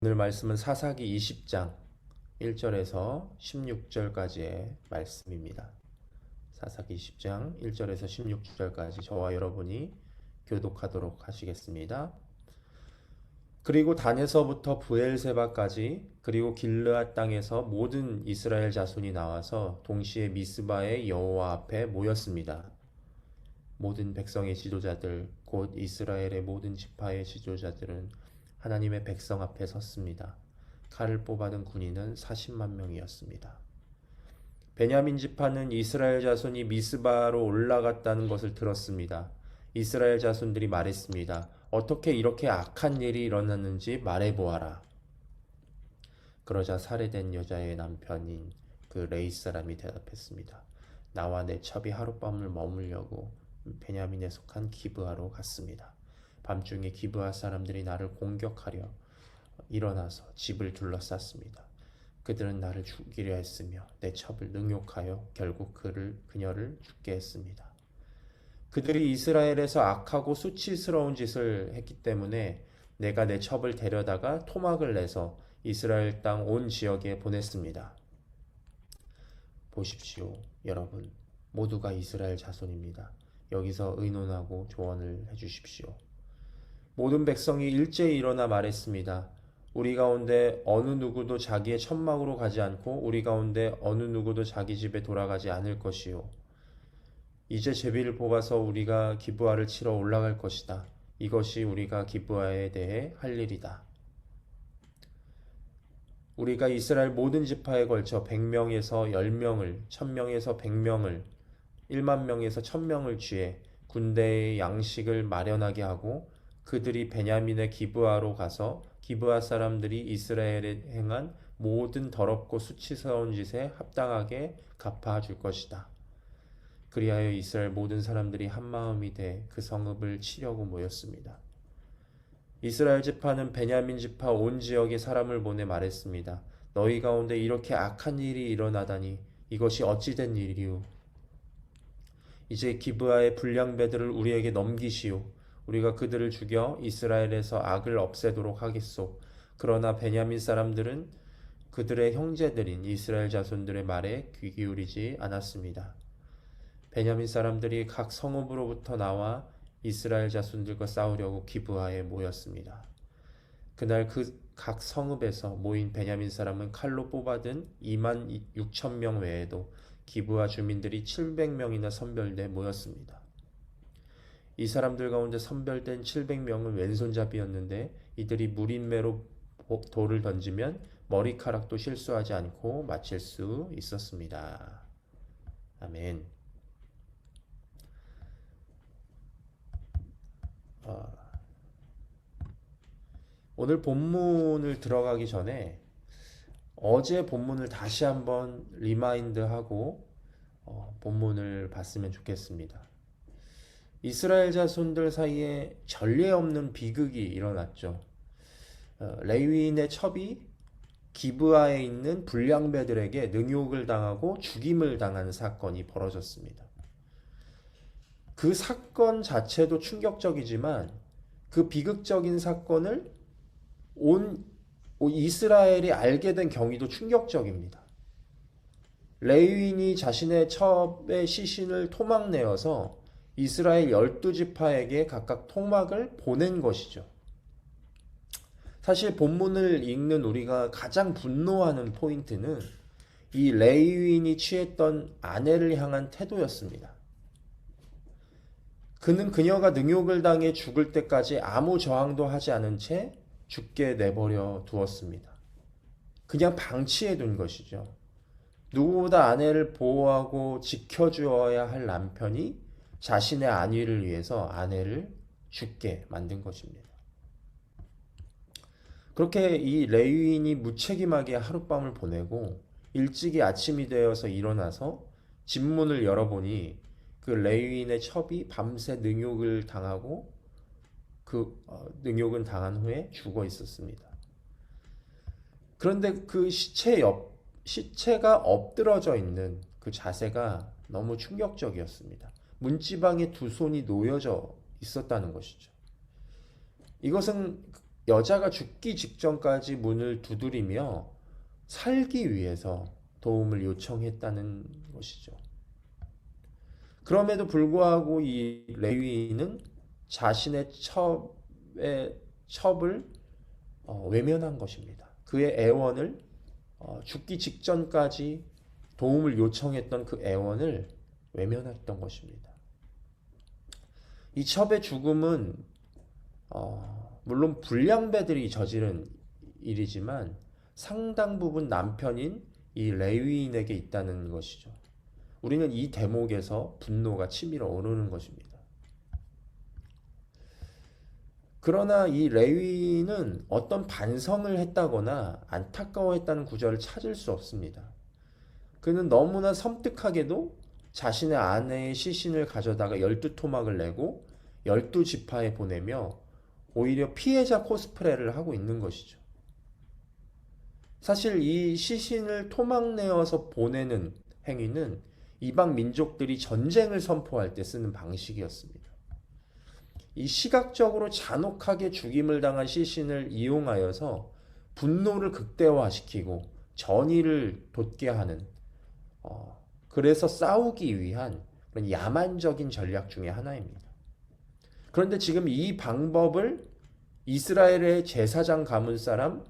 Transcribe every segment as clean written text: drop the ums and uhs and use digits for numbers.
오늘 말씀은 사사기 20장 1절에서 16절까지의 말씀입니다. 사사기 20장 1절에서 16절까지 저와 여러분이 교독하도록 하시겠습니다. 그리고 단에서부터 브엘세바까지 그리고 길르앗 땅에서 모든 이스라엘 자손이 나와서 동시에 미스바의 여호와 앞에 모였습니다. 모든 백성의 지도자들 곧 이스라엘의 모든 지파의 지도자들은 하나님의 백성 앞에 섰습니다. 칼을 뽑아든 군인은 40만 명이었습니다. 베냐민 지파는 이스라엘 자손이 미스바로 올라갔다는 것을 들었습니다. 이스라엘 자손들이 말했습니다. 어떻게 이렇게 악한 일이 일어났는지 말해보아라. 그러자 살해된 여자의 남편인 그 레이 사람이 대답했습니다. 나와 내 첩이 하룻밤을 머물려고 베냐민에 속한 기브아로 갔습니다. 밤중에 기브아 사람들이 나를 공격하려 일어나서 집을 둘러쌌습니다. 그들은 나를 죽이려 했으며 내 첩을 능욕하여 결국 그녀를 죽게 했습니다. 그들이 이스라엘에서 악하고 수치스러운 짓을 했기 때문에 내가 내 첩을 데려다가 토막을 내서 이스라엘 땅 온 지역에 보냈습니다. 보십시오, 여러분. 모두가 이스라엘 자손입니다. 여기서 의논하고 조언을 해주십시오. 모든 백성이 일제히 일어나 말했습니다. 우리 가운데 어느 누구도 자기의 천막으로 가지 않고 우리 가운데 어느 누구도 자기 집에 돌아가지 않을 것이요. 이제 제비를 뽑아서 우리가 기브아를 치러 올라갈 것이다. 이것이 우리가 기브아에 대해 할 일이다. 우리가 이스라엘 모든 지파에 걸쳐 100명에서 10명을, 1000명에서 100명을, 1만 명에서 1000명을 쥐해 군대의 양식을 마련하게 하고 그들이 베냐민의 기브아로 가서 기브아 사람들이 이스라엘에 행한 모든 더럽고 수치스러운 짓에 합당하게 갚아줄 것이다. 그리하여 이스라엘 모든 사람들이 한마음이 돼 그 성읍을 치려고 모였습니다. 이스라엘 지파는 베냐민 지파 온 지역에 사람을 보내 말했습니다. 너희 가운데 이렇게 악한 일이 일어나다니 이것이 어찌된 일이오. 이제 기브아의 불량배들을 우리에게 넘기시오. 우리가 그들을 죽여 이스라엘에서 악을 없애도록 하겠소. 그러나 베냐민 사람들은 그들의 형제들인 이스라엘 자손들의 말에 귀 기울이지 않았습니다. 베냐민 사람들이 각 성읍으로부터 나와 이스라엘 자손들과 싸우려고 기브아에 모였습니다. 그날 그 각 성읍에서 모인 베냐민 사람은 칼로 뽑아든 2만 6천 명 외에도 기브아 주민들이 700명이나 선별돼 모였습니다. 이 사람들 가운데 선별된 700명은 왼손잡이였는데 이들이 무린매로 돌을 던지면 머리카락도 실수하지 않고 맞힐 수 있었습니다. 아멘. 오늘 본문을 들어가기 전에 어제 본문을 다시 한번 리마인드하고 본문을 봤으면 좋겠습니다. 이스라엘 자손들 사이에 전례 없는 비극이 일어났죠. 레위인의 첩이 기브아에 있는 불량배들에게 능욕을 당하고 죽임을 당한 사건이 벌어졌습니다. 그 사건 자체도 충격적이지만 그 비극적인 사건을 온 이스라엘이 알게 된 경위도 충격적입니다. 레위인이 자신의 첩의 시신을 토막내어서 이스라엘 12지파에게 각각 토막을 보낸 것이죠. 사실 본문을 읽는 우리가 가장 분노하는 포인트는 이 레위인이 취했던 아내를 향한 태도였습니다. 그는 그녀가 능욕을 당해 죽을 때까지 아무 저항도 하지 않은 채 죽게 내버려 두었습니다. 그냥 방치해 둔 것이죠. 누구보다 아내를 보호하고 지켜주어야 할 남편이 자신의 안위를 위해서 아내를 죽게 만든 것입니다. 그렇게 이 레위인이 무책임하게 하룻밤을 보내고 일찍이 아침이 되어서 일어나서 집문을 열어보니 그 레위인의 첩이 밤새 능욕을 당하고 능욕은 당한 후에 죽어 있었습니다. 그런데 그 시체가 엎드러져 있는 그 자세가 너무 충격적이었습니다. 문지방에 두 손이 놓여져 있었다는 것이죠. 이것은 여자가 죽기 직전까지 문을 두드리며 살기 위해서 도움을 요청했다는 것이죠. 그럼에도 불구하고 이 레위인은 자신의 첩을 외면한 것입니다. 그의 애원을 죽기 직전까지 도움을 요청했던 그 애원을 외면했던 것입니다. 이 첩의 죽음은 물론 불량배들이 저지른 일이지만 상당 부분 남편인 이 레위인에게 있다는 것이죠. 우리는 이 대목에서 분노가 치밀어 오르는 것입니다. 그러나 이 레위인은 어떤 반성을 했다거나 안타까워했다는 구절을 찾을 수 없습니다. 그는 너무나 섬뜩하게도 자신의 아내의 시신을 가져다가 12토막을 내고 12지파에 보내며 오히려 피해자 코스프레를 하고 있는 것이죠. 사실 이 시신을 토막내어서 보내는 행위는 이방 민족들이 전쟁을 선포할 때 쓰는 방식이었습니다. 이 시각적으로 잔혹하게 죽임을 당한 시신을 이용하여서 분노를 극대화시키고 전의를 돋게 하는 그래서 싸우기 위한 그런 야만적인 전략 중에 하나입니다. 그런데 지금 이 방법을 이스라엘의 제사장 가문 사람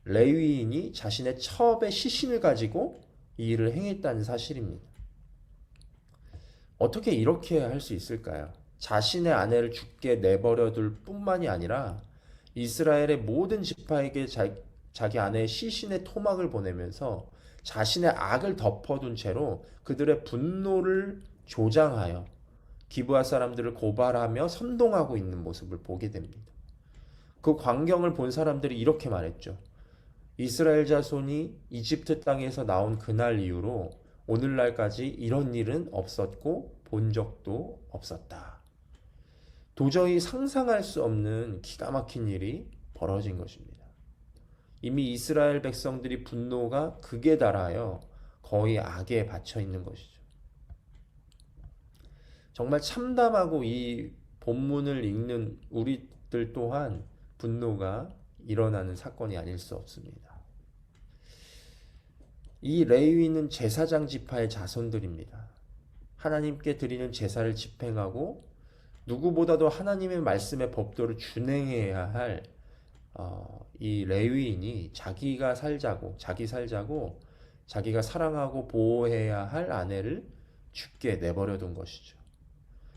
레위인이 자신의 첩의 시신을 가지고 이 일을 행했다는 사실입니다. 어떻게 이렇게 할 수 있을까요? 자신의 아내를 죽게 내버려 둘 뿐만이 아니라 이스라엘의 모든 지파에게 자기 아내의 시신의 토막을 보내면서 자신의 악을 덮어둔 채로 그들의 분노를 조장하여 기브아 사람들을 고발하며 선동하고 있는 모습을 보게 됩니다. 그 광경을 본 사람들이 이렇게 말했죠. 이스라엘 자손이 이집트 땅에서 나온 그날 이후로 오늘날까지 이런 일은 없었고 본 적도 없었다. 도저히 상상할 수 없는 기가 막힌 일이 벌어진 것입니다. 이미 이스라엘 백성들이 분노가 극에 달하여 거의 악에 받쳐 있는 것이죠. 정말 참담하고 이 본문을 읽는 우리들 또한 분노가 일어나는 사건이 아닐 수 없습니다. 이 레위인은 제사장 지파의 자손들입니다. 하나님께 드리는 제사를 집행하고 누구보다도 하나님의 말씀의 법도를 준행해야 할 이 레위인이 자기 살자고 자기가 사랑하고 보호해야 할 아내를 죽게 내버려둔 것이죠.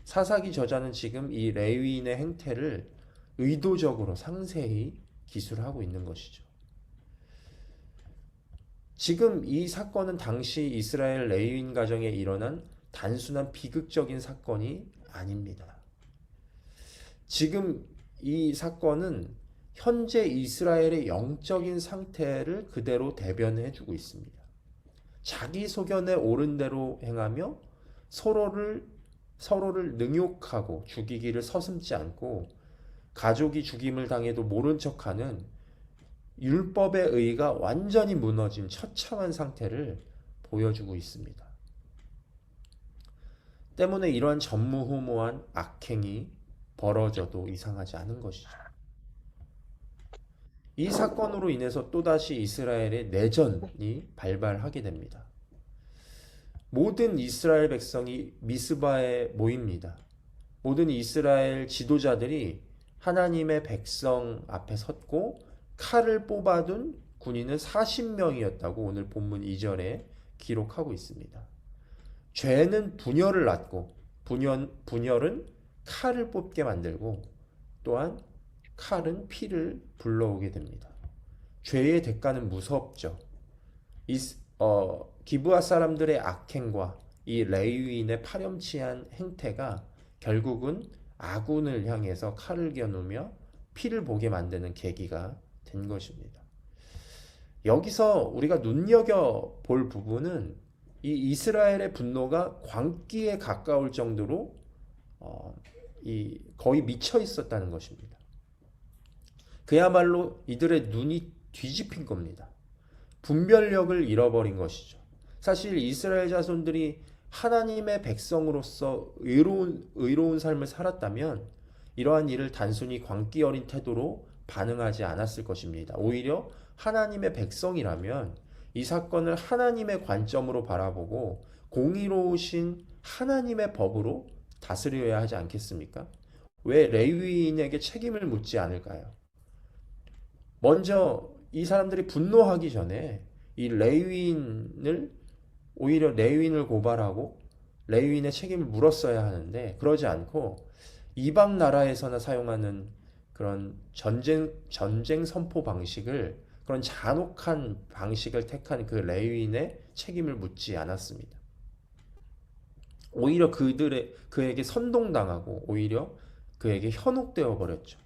사사기 저자는 지금 이 레위인의 행태를 의도적으로 상세히 기술하고 있는 것이죠. 지금 이 사건은 당시 이스라엘 레위인 가정에 일어난 단순한 비극적인 사건이 아닙니다. 지금 이 사건은 현재 이스라엘의 영적인 상태를 그대로 대변해주고 있습니다. 자기 소견에 옳은 대로 행하며 서로를 능욕하고 죽이기를 서슴지 않고 가족이 죽임을 당해도 모른 척하는 율법의 의가 완전히 무너진 처참한 상태를 보여주고 있습니다. 때문에 이러한 전무후무한 악행이 벌어져도 이상하지 않은 것이죠. 이 사건으로 인해서 또다시 이스라엘의 내전이 발발하게 됩니다. 모든 이스라엘 백성이 미스바에 모입니다. 모든 이스라엘 지도자들이 하나님의 백성 앞에 섰고 칼을 뽑아둔 군인은 40명이었다고 오늘 본문 2절에 기록하고 있습니다. 죄는 분열을 낳고 분열은 칼을 뽑게 만들고 또한 칼은 피를 불러오게 됩니다. 죄의 대가는 무섭죠. 기브아 사람들의 악행과 이 레위인의 파렴치한 행태가 결국은 아군을 향해서 칼을 겨누며 피를 보게 만드는 계기가 된 것입니다. 여기서 우리가 눈여겨볼 부분은 이 이스라엘의 분노가 광기에 가까울 정도로 거의 미쳐 있었다는 것입니다. 그야말로 이들의 눈이 뒤집힌 겁니다. 분별력을 잃어버린 것이죠. 사실 이스라엘 자손들이 하나님의 백성으로서 의로운 삶을 살았다면 이러한 일을 단순히 광기 어린 태도로 반응하지 않았을 것입니다. 오히려 하나님의 백성이라면 이 사건을 하나님의 관점으로 바라보고 공의로우신 하나님의 법으로 다스려야 하지 않겠습니까? 왜 레위인에게 책임을 묻지 않을까요? 먼저 이 사람들이 분노하기 전에 이 레위인을 오히려 레위인을 고발하고 레위인의 책임을 물었어야 하는데 그러지 않고 이방 나라에서나 사용하는 그런 전쟁 선포 방식을 그런 잔혹한 방식을 택한 그 레위인의 책임을 묻지 않았습니다. 오히려 그에게 선동당하고 오히려 그에게 현혹되어 버렸죠.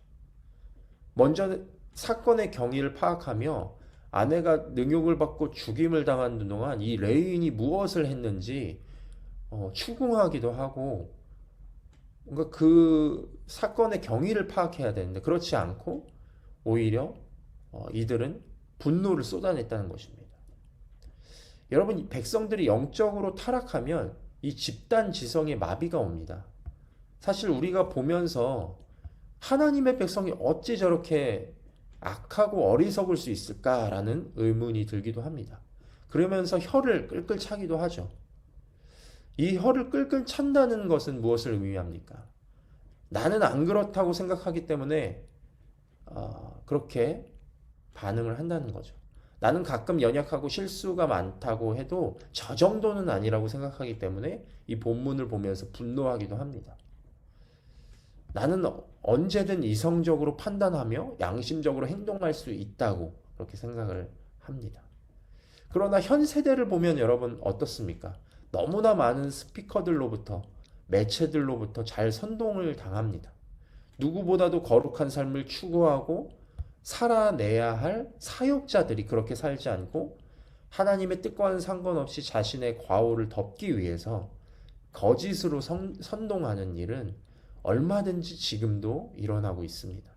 먼저 사건의 경위를 파악하며 아내가 능욕을 받고 죽임을 당하는 동안 이 레위인이 무엇을 했는지 추궁하기도 하고 뭔가 그 사건의 경위를 파악해야 되는데 그렇지 않고 오히려 이들은 분노를 쏟아냈다는 것입니다. 여러분, 백성들이 영적으로 타락하면 이 집단 지성에 마비가 옵니다. 사실 우리가 보면서 하나님의 백성이 어찌 저렇게 악하고 어리석을 수 있을까라는 의문이 들기도 합니다. 그러면서 혀를 끌끌 차기도 하죠. 이 혀를 끌끌 찬다는 것은 무엇을 의미합니까? 나는 안 그렇다고 생각하기 때문에 그렇게 반응을 한다는 거죠. 나는 가끔 연약하고 실수가 많다고 해도 저 정도는 아니라고 생각하기 때문에 이 본문을 보면서 분노하기도 합니다. 나는 언제든 이성적으로 판단하며 양심적으로 행동할 수 있다고 그렇게 생각을 합니다. 그러나 현 세대를 보면 여러분 어떻습니까? 너무나 많은 스피커들로부터 매체들로부터 잘 선동을 당합니다. 누구보다도 거룩한 삶을 추구하고 살아내야 할 사역자들이 그렇게 살지 않고 하나님의 뜻과는 상관없이 자신의 과오를 덮기 위해서 거짓으로 선동하는 일은 얼마든지 지금도 일어나고 있습니다.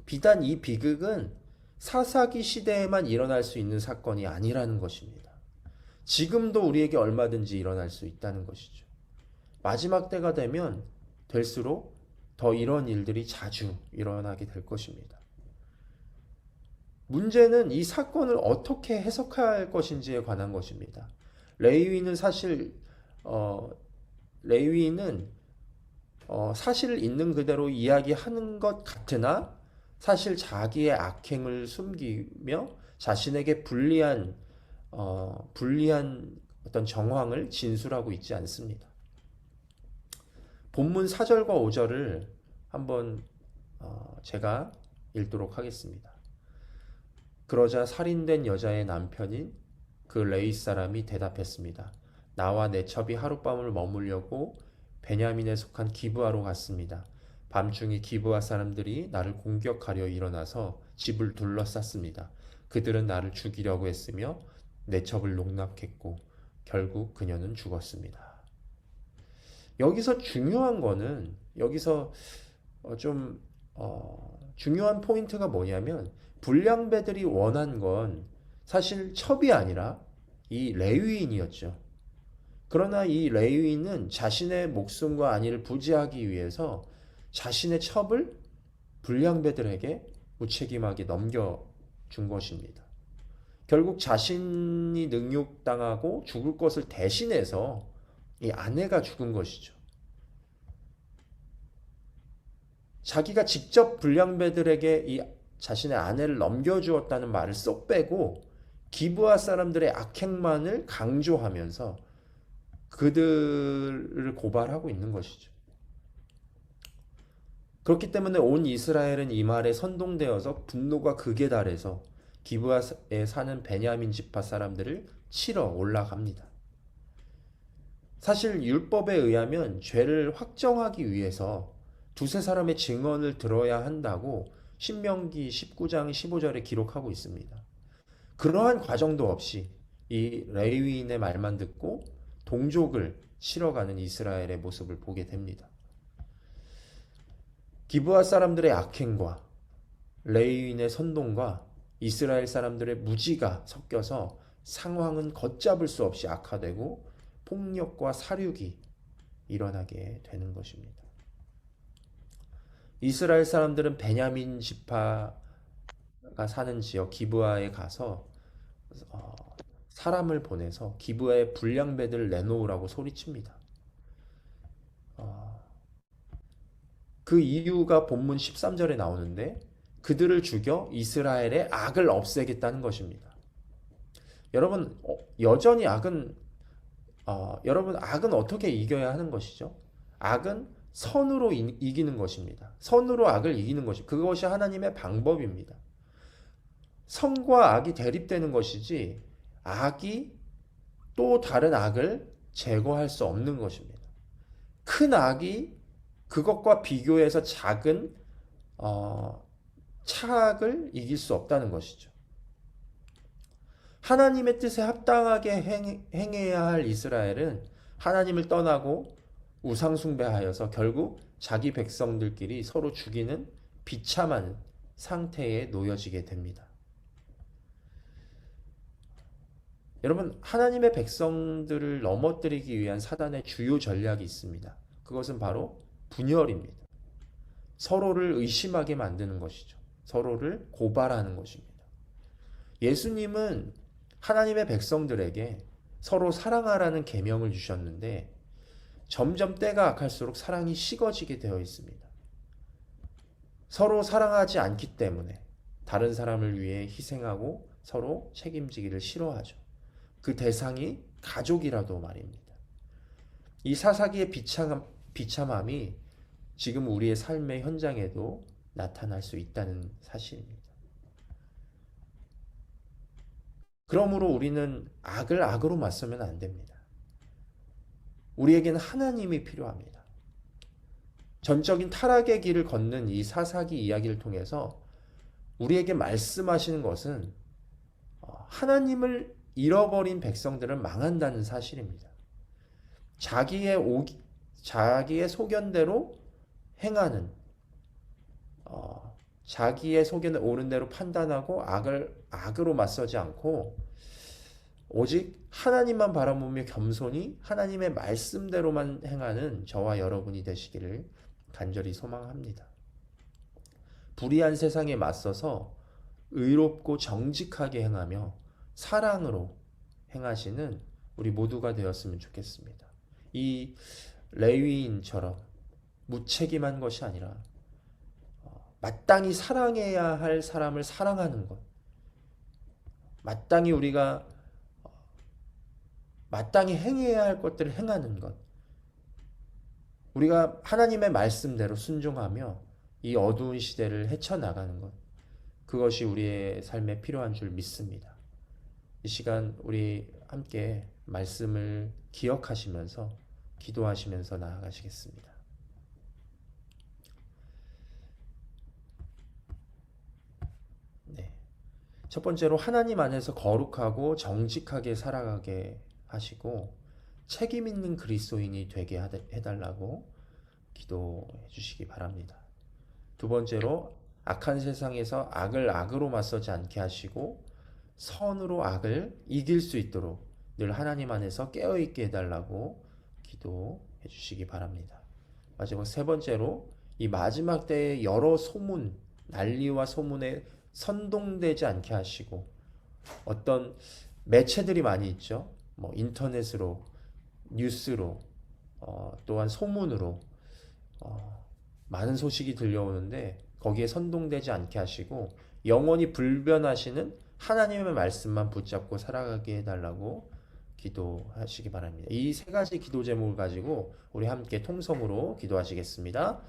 비단 이 비극은 사사기 시대에만 일어날 수 있는 사건이 아니라는 것입니다. 지금도 우리에게 얼마든지 일어날 수 있다는 것이죠. 마지막 때가 되면 될수록 더 이런 일들이 자주 일어나게 될 것입니다. 문제는 이 사건을 어떻게 해석할 것인지에 관한 것입니다. 레위인은 사실 사실을 있는 그대로 이야기하는 것 같으나 사실 자기의 악행을 숨기며 자신에게 불리한 어떤 정황을 진술하고 있지 않습니다. 본문 4절과 5절을 한번 제가 읽도록 하겠습니다. 그러자 살인된 여자의 남편인 그 레위 사람이 대답했습니다. 나와 내 첩이 하룻밤을 머물려고 베냐민에 속한 기브아로 갔습니다. 밤중에 기브아 사람들이 나를 공격하려 일어나서 집을 둘러쌌습니다. 그들은 나를 죽이려고 했으며 내 첩을 농락했고 결국 그녀는 죽었습니다. 여기서 중요한 거는 중요한 포인트가 뭐냐면 불량배들이 원한 건 사실 첩이 아니라 이 레위인이었죠. 그러나 이 레위인은 자신의 목숨과 안위를 부지하기 위해서 자신의 첩을 불량배들에게 무책임하게 넘겨준 것입니다. 결국 자신이 능욕당하고 죽을 것을 대신해서 이 아내가 죽은 것이죠. 자기가 직접 불량배들에게 이 자신의 아내를 넘겨주었다는 말을 쏙 빼고 기브아 사람들의 악행만을 강조하면서 그들을 고발하고 있는 것이죠. 그렇기 때문에 온 이스라엘은 이 말에 선동되어서 분노가 극에 달해서 기브아에 사는 베냐민 지파 사람들을 치러 올라갑니다. 사실 율법에 의하면 죄를 확정하기 위해서 두세 사람의 증언을 들어야 한다고 신명기 19장 15절에 기록하고 있습니다. 그러한 과정도 없이 이 레위인의 말만 듣고 동족을 치러가는 이스라엘의 모습을 보게 됩니다. 기브아 사람들의 악행과 레위인의 선동과 이스라엘 사람들의 무지가 섞여서 상황은 걷잡을 수 없이 악화되고 폭력과 살육이 일어나게 되는 것입니다. 이스라엘 사람들은 베냐민 지파가 사는 지역 기브아에 가서 어, 사람을 보내서 기브아에 불량배들을 내놓으라고 소리칩니다. 어, 그 이유가 본문 13절에 나오는데 그들을 죽여 이스라엘의 악을 없애겠다는 것입니다. 여러분, 여전히 여러분, 악은 어떻게 이겨야 하는 것이죠? 악은 선으로 이기는 것입니다. 선으로 악을 이기는 것이 그것이 하나님의 방법입니다. 선과 악이 대립되는 것이지 악이 또 다른 악을 제거할 수 없는 것입니다. 큰 악이 그것과 비교해서 작은 어, 착을 이길 수 없다는 것이죠. 하나님의 뜻에 합당하게 행해야 할 이스라엘은 하나님을 떠나고 우상숭배하여서 결국 자기 백성들끼리 서로 죽이는 비참한 상태에 놓여지게 됩니다. 여러분, 하나님의 백성들을 넘어뜨리기 위한 사단의 주요 전략이 있습니다. 그것은 바로 분열입니다. 서로를 의심하게 만드는 것이죠. 서로를 고발하는 것입니다. 예수님은 하나님의 백성들에게 서로 사랑하라는 계명을 주셨는데 점점 때가 악할수록 사랑이 식어지게 되어 있습니다. 서로 사랑하지 않기 때문에 다른 사람을 위해 희생하고 서로 책임지기를 싫어하죠. 그 대상이 가족이라도 말입니다. 이 사사기의 비참함이 지금 우리의 삶의 현장에도 나타날 수 있다는 사실입니다. 그러므로 우리는 악을 악으로 맞서면 안 됩니다. 우리에게는 하나님이 필요합니다. 전적인 타락의 길을 걷는 이 사사기 이야기를 통해서 우리에게 말씀하시는 것은 하나님을 잃어버린 백성들은 망한다는 사실입니다. 자기의 소견대로 행하는 자기의 소견에 옳은 대로 판단하고 악을 악으로 맞서지 않고 오직 하나님만 바라보며 겸손히 하나님의 말씀대로만 행하는 저와 여러분이 되시기를 간절히 소망합니다. 불의한 세상에 맞서서 의롭고 정직하게 행하며 사랑으로 행하시는 우리 모두가 되었으면 좋겠습니다. 이 레위인처럼 무책임한 것이 아니라 마땅히 사랑해야 할 사람을 사랑하는 것, 마땅히 우리가 마땅히 행해야 할 것들을 행하는 것, 우리가 하나님의 말씀대로 순종하며 이 어두운 시대를 헤쳐나가는 것, 그것이 우리의 삶에 필요한 줄 믿습니다. 이 시간 우리 함께 말씀을 기억하시면서 기도하시면서 나아가시겠습니다. 네. 첫 번째로 하나님 안에서 거룩하고 정직하게 살아가게 하시고 책임 있는 그리스도인이 되게 해달라고 기도해 주시기 바랍니다. 두 번째로 악한 세상에서 악을 악으로 맞서지 않게 하시고 선으로 악을 이길 수 있도록 늘 하나님 안에서 깨어있게 해달라고 기도해 주시기 바랍니다. 마지막 세 번째로 이 마지막 때의 여러 소문, 난리와 소문에 선동되지 않게 하시고 어떤 매체들이 많이 있죠. 뭐 인터넷으로, 뉴스로, 또한 소문으로 많은 소식이 들려오는데 거기에 선동되지 않게 하시고 영원히 불변하시는 하나님의 말씀만 붙잡고 살아가게 해달라고 기도하시기 바랍니다. 이 세 가지 기도 제목을 가지고 우리 함께 통성으로 기도하시겠습니다.